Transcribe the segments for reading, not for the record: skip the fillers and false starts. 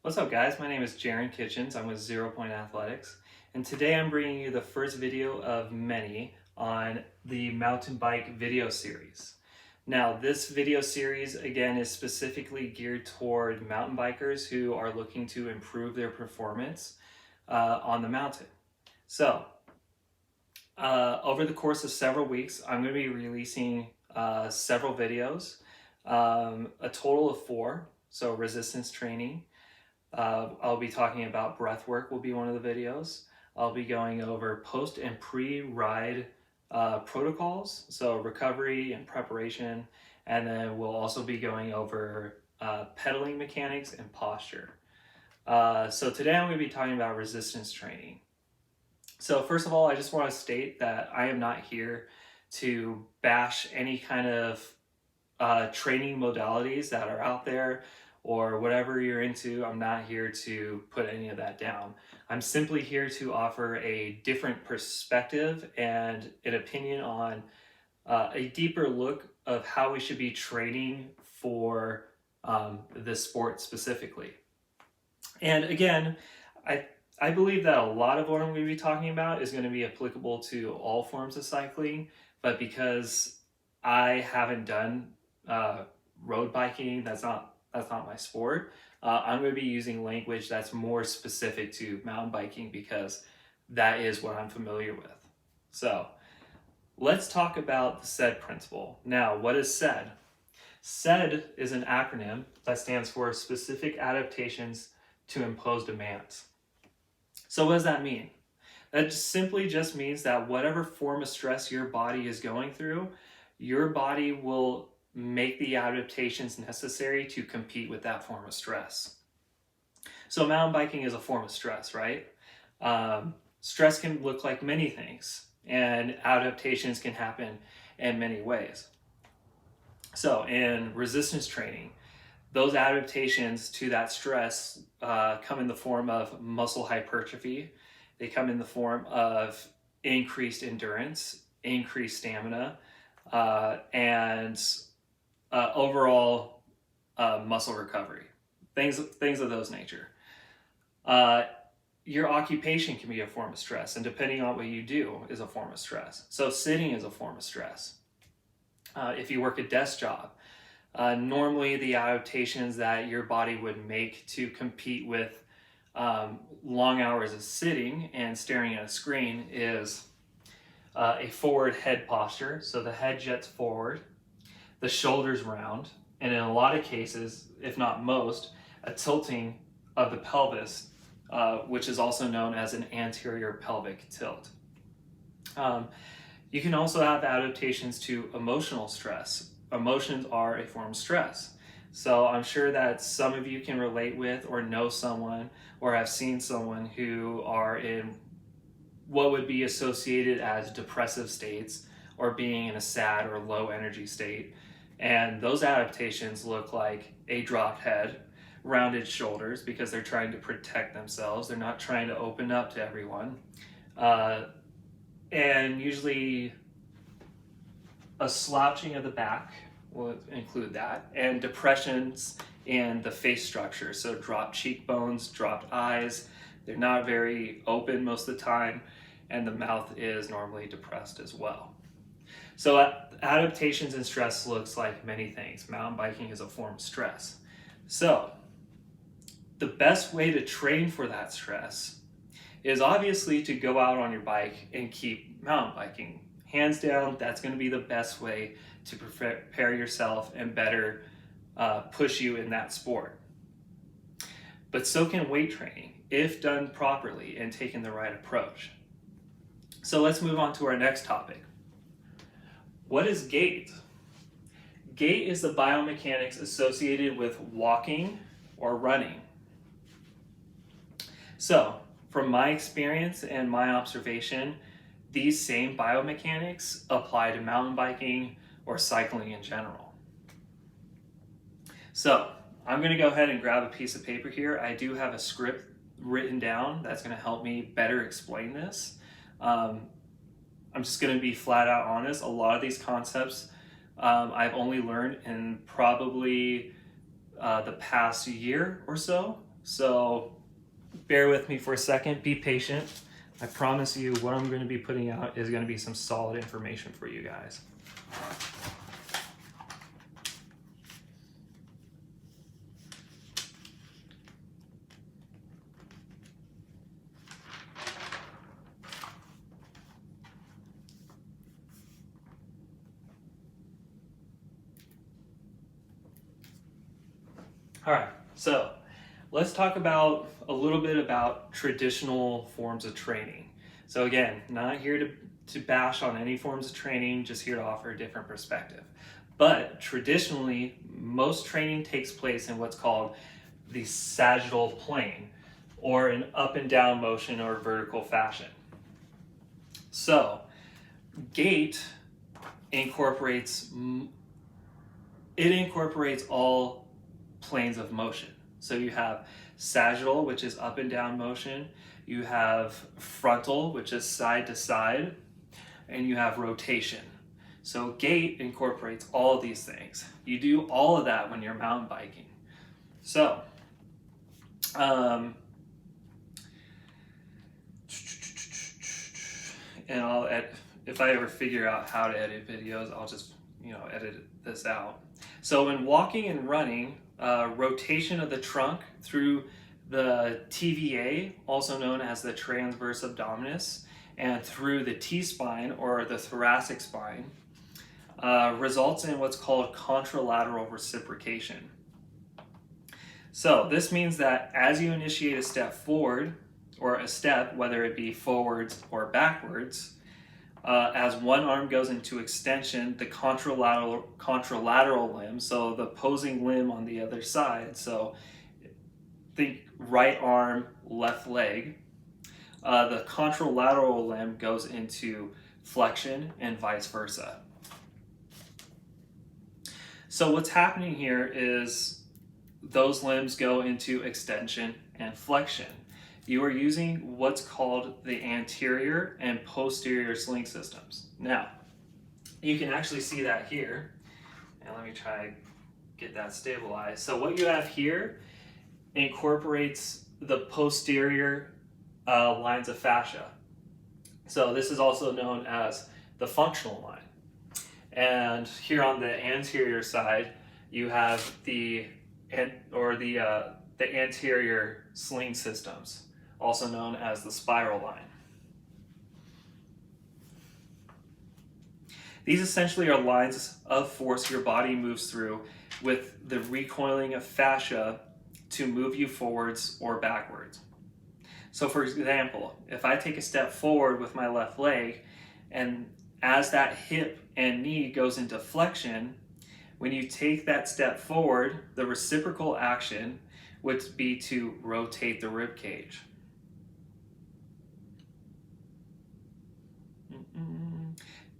What's up, guys? My name is Jaron Kitchens. I'm with 0 Point Athletics, and today I'm bringing you the first video of many on the mountain bike video series. Now, this video series, again, is specifically geared toward mountain bikers who are looking to improve their performance on the mountain. So, over the course of several weeks, I'm going to be releasing several videos, a total of 4, so resistance training. I'll be talking about breath work will be one of the videos. I'll be going over post and pre-ride protocols, so recovery and preparation, and then we'll also be going over pedaling mechanics and posture. So today I'm going to be talking about resistance training. So first of all, I just want to state that I am not here to bash any kind of training modalities that are out there or whatever you're into. I'm not here to put any of that down. I'm simply here to offer a different perspective and an opinion on a deeper look of how we should be training for this sport specifically. And again, I believe that a lot of what I'm going to be talking about is going to be applicable to all forms of cycling, but because I haven't done road biking, that's not my sport. I'm going to be using language that's more specific to mountain biking because that is what I'm familiar with. So let's talk about the S.A.I.D principle. Now, what is S.A.I.D? S.A.I.D is an acronym that stands for Specific Adaptations to Imposed Demands. So what does that mean? That simply just means that whatever form of stress your body is going through, your body will make the adaptations necessary to compete with that form of stress. So mountain biking is a form of stress, right? Stress can look like many things, and adaptations can happen in many ways. So in resistance training, those adaptations to that stress come in the form of muscle hypertrophy. They come in the form of increased endurance, increased stamina, and overall muscle recovery, things of those nature. Your occupation can be a form of stress, and depending on what you do is a form of stress. So sitting is a form of stress. If you work a desk job, normally the adaptations that your body would make to compete with long hours of sitting and staring at a screen is a forward head posture. So the head jets forward, the shoulders round, and in a lot of cases, if not most, a tilting of the pelvis, which is also known as an anterior pelvic tilt. You can also have adaptations to emotional stress. Emotions are a form of stress. So I'm sure that some of you can relate with or know someone or have seen someone who are in what would be associated as depressive states or being in a sad or low energy state. And those adaptations look like a dropped head, rounded shoulders because they're trying to protect themselves. They're not trying to open up to everyone. And usually a slouching of the back will include that, and depressions in the face structure. So dropped cheekbones, dropped eyes. They're not very open most of the time, and the mouth is normally depressed as well. So adaptations and stress looks like many things. Mountain biking is a form of stress. So the best way to train for that stress is obviously to go out on your bike and keep mountain biking. Hands down, that's going to be the best way to prepare yourself and better push you in that sport. But so can weight training if done properly and taken the right approach. So let's move on to our next topic. What is gait? Gait is the biomechanics associated with walking or running. So, from my experience and my observation, these same biomechanics apply to mountain biking or cycling in general. So, I'm going to go ahead and grab a piece of paper here. I do have a script written down that's going to help me better explain this. I'm just going to be flat out honest. A lot of these concepts I've only learned in probably the past year or so. So bear with me for a second, be patient. I promise you what I'm going to be putting out is going to be some solid information for you guys. All right, so let's talk about a little bit about traditional forms of training. So again, not here to bash on any forms of training, just here to offer a different perspective. But traditionally, most training takes place in what's called the sagittal plane, or an up and down motion or vertical fashion. So Gait incorporates all planes of motion. So you have sagittal, which is up and down motion. You have frontal, which is side to side, and you have rotation. So Gait incorporates all of these things. You do all of that when you're mountain biking. So, and if I ever figure out how to edit videos, I'll just edit this out. So when walking and running, rotation of the trunk through the TVA, also known as the transverse abdominis, and through the T-spine or the thoracic spine, results in what's called contralateral reciprocation. So this means that as you initiate a step forward, or a step, whether it be forwards or backwards, as one arm goes into extension, the contralateral limb, so the opposing limb on the other side, so think right arm, left leg, the contralateral limb goes into flexion and vice versa. So what's happening here is those limbs go into extension and flexion. You are using what's called the anterior and posterior sling systems. Now, you can actually see that here. And let me try to get that stabilized. So what you have here incorporates the posterior lines of fascia. So this is also known as the functional line. And here on the anterior side, you have the anterior sling systems, also known as the spiral line. These essentially are lines of force your body moves through with the recoiling of fascia to move you forwards or backwards. So for example, if I take a step forward with my left leg, and as that hip and knee goes into flexion, when you take that step forward, the reciprocal action would be to rotate the rib cage.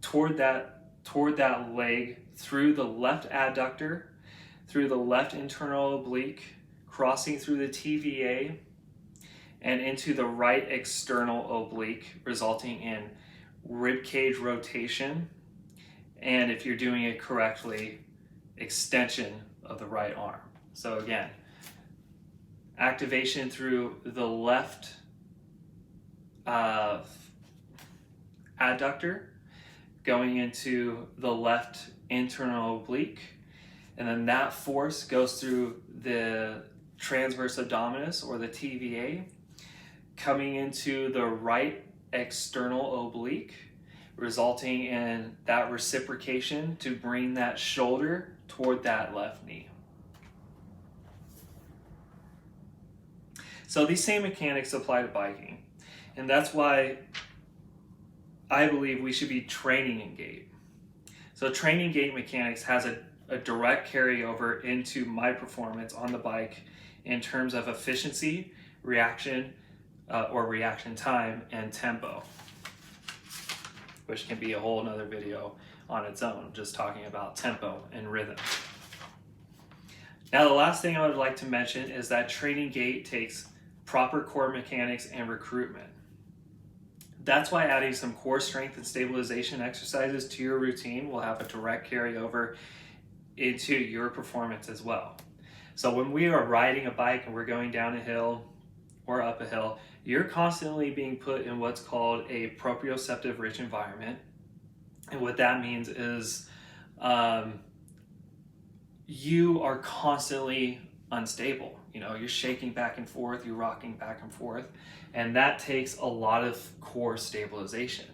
Toward that leg, through the left adductor, through the left internal oblique, crossing through the TVA, and into the right external oblique, resulting in rib cage rotation, and if you're doing it correctly, extension of the right arm. So again, activation through the left adductor, going into the left internal oblique, and then that force goes through the transverse abdominis or the TVA, coming into the right external oblique, resulting in that reciprocation to bring that shoulder toward that left knee. So these same mechanics apply to biking, and that's why I believe we should be training in Gait. So training Gait mechanics has a direct carryover into my performance on the bike in terms of efficiency, reaction time, and tempo, which can be a whole nother video on its own, just talking about tempo and rhythm. Now, the last thing I would like to mention is that training Gait takes proper core mechanics and recruitment. That's why adding some core strength and stabilization exercises to your routine will have a direct carryover into your performance as well. So when we are riding a bike and we're going down a hill or up a hill, you're constantly being put in what's called a proprioceptive rich environment. And what that means is you are constantly unstable. You know, you're shaking back and forth, you're rocking back and forth, and that takes a lot of core stabilization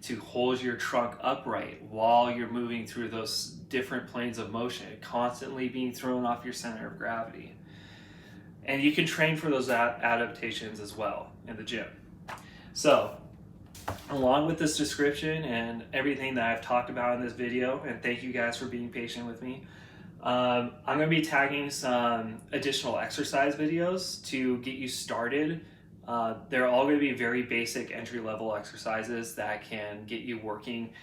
to hold your trunk upright while you're moving through those different planes of motion, constantly being thrown off your center of gravity. And you can train for those adaptations as well in the gym. So, along with this description and everything that I've talked about in this video, and thank you guys for being patient with me, I'm going to be tagging some additional exercise videos to get you started. They're all going to be very basic entry-level exercises that can get you working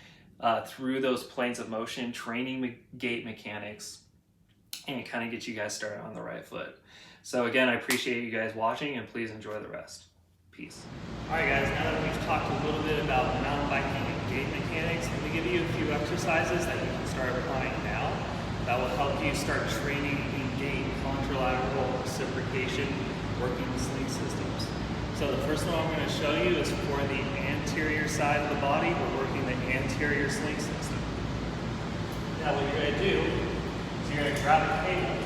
through those planes of motion, training gait mechanics, and kind of get you guys started on the right foot. So again, I appreciate you guys watching, and please enjoy the rest. Peace. Alright guys, now that we've talked a little bit about mountain biking and gait mechanics, let me give you a few exercises that you can start applying now that will help you start training in gait, contralateral reciprocation, working sling systems. So the first one I'm going to show you is for the anterior side of the body. We're working the anterior sling system. Now what you're going to do is you're going to grab a cable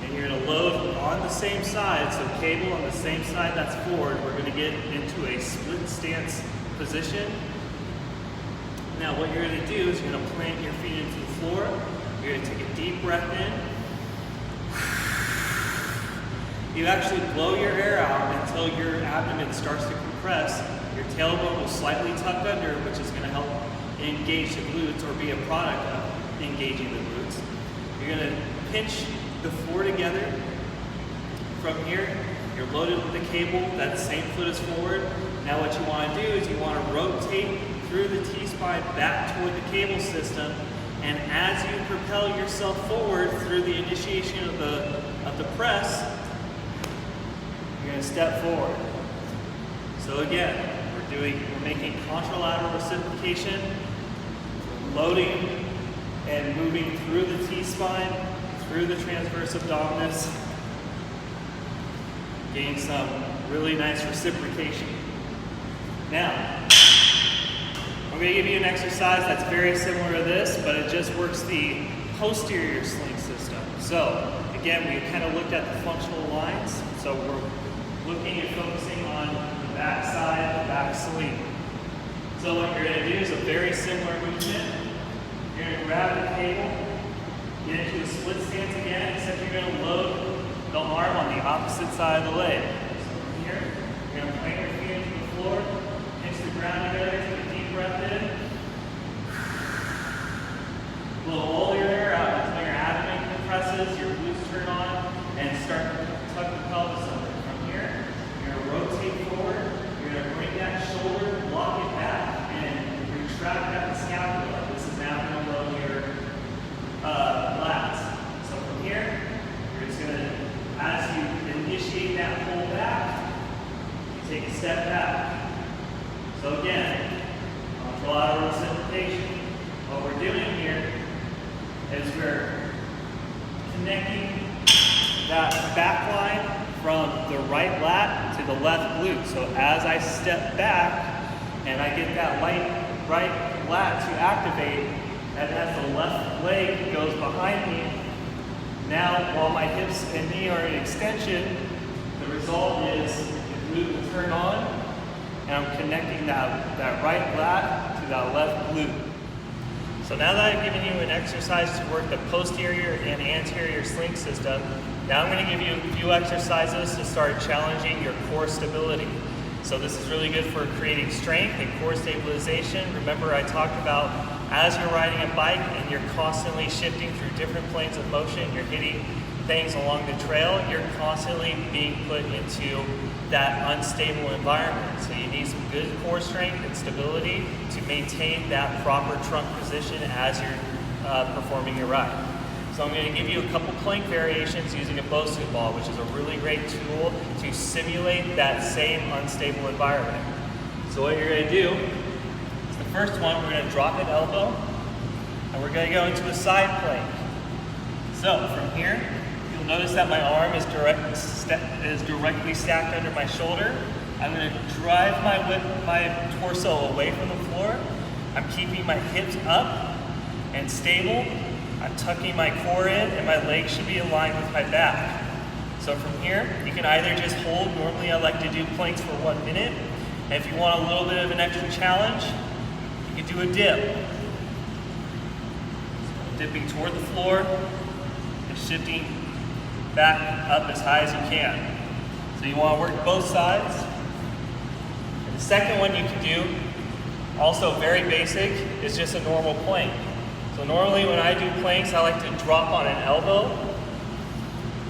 and you're going to load on the same side, so cable on the same side that's forward. We're going to get into a split stance position. Now what you're going to do is you're going to plant your feet into the floor. You're going to take a deep breath in. You actually blow your air out until your abdomen starts to compress. Your tailbone will slightly tuck under, which is going to help engage the glutes or be a product of engaging the glutes. You're going to pinch the floor together. From here, you're loaded with the cable. That same foot is forward. Now what you want to do is you want to rotate through the T-spine back toward the cable system, and as you propel yourself forward through the initiation of the press, you're going to step forward. So again, we're making contralateral reciprocation, loading and moving through the T-spine, through the transverse abdominis, getting some really nice reciprocation. Now, I'm going to give you an exercise that's very similar to this, but it just works the posterior sling system. So again, we kind of looked at the functional lines. So we're looking and focusing on the back side, the back sling. So what you're going to do is a very similar movement. You're going to grab the cable, get into a split stance again, except you're going to load the arm on the opposite side of the leg. So from here, you're going to plant your feet into the floor, pinch the ground together, take a deep breath in. Blow all your air out until your abdomen compresses, your glutes turn on, and start to tuck the pelvis under. From here, you're going to rotate forward, you're going to bring that shoulder, lock it back, and retract that scapula. This is now going to load your lats. So from here, you're just going to, as you initiate that pull back, you take a step back. So again, contralateral reciprocation. What we're doing here is we're connecting that back line from the right lat to the left glute. So as I step back and I get that right lat to activate, and as the left leg goes behind me, now while my hips and knee are in extension, the result is the glute will turn on, and I'm connecting that right lat to that left glute. So now that I've given you an exercise to work the posterior and anterior sling system, now I'm going to give you a few exercises to start challenging your core stability. So this is really good for creating strength and core stabilization. Remember, I talked about as you're riding a bike and you're constantly shifting through different planes of motion, you're hitting things along the trail, you're constantly being put into that unstable environment. So you need some good core strength and stability to maintain that proper trunk position as you're performing your ride. So I'm going to give you a couple plank variations using a Bosu ball, which is a really great tool to simulate that same unstable environment. So what you're going to do is the first one, we're going to drop an elbow, and we're going to go into a side plank. So from here, you'll notice that my arm is directly stacked under my shoulder. I'm going to drive my torso away from the floor. I'm keeping my hips up and stable. I'm tucking my core in, and my legs should be aligned with my back. So from here, you can either just hold. Normally I like to do planks for 1 minute. And if you want a little bit of an extra challenge, you can do a dip. Dipping toward the floor and shifting back up as high as you can. So you want to work both sides. And the second one you can do, also very basic, is just a normal plank. So normally when I do planks, I like to drop on an elbow.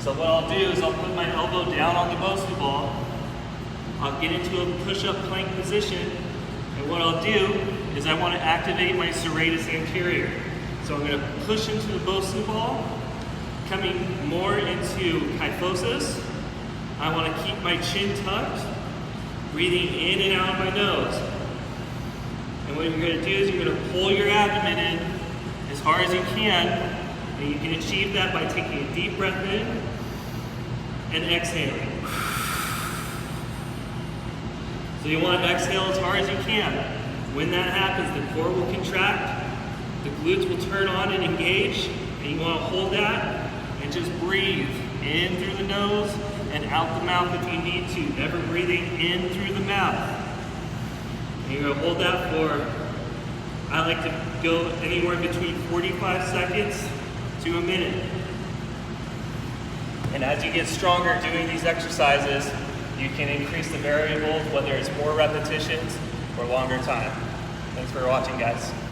So what I'll do is I'll put my elbow down on the Bosu ball. I'll get into a push-up plank position. And what I'll do is I want to activate my serratus anterior. So I'm going to push into the Bosu ball, coming more into kyphosis. I want to keep my chin tucked, breathing in and out of my nose. And what you're going to do is you're going to pull your abdomen in as hard as you can, and you can achieve that by taking a deep breath in and exhaling. So you want to exhale as hard as you can. When that happens, the core will contract, the glutes will turn on and engage, and you want to hold that and just breathe in through the nose and out the mouth if you need to, never breathing in through the mouth. And you're going to hold that for, I like to go anywhere between 45 seconds to a minute. And as you get stronger doing these exercises, you can increase the variables, whether it's more repetitions or longer time. Thanks for watching, guys.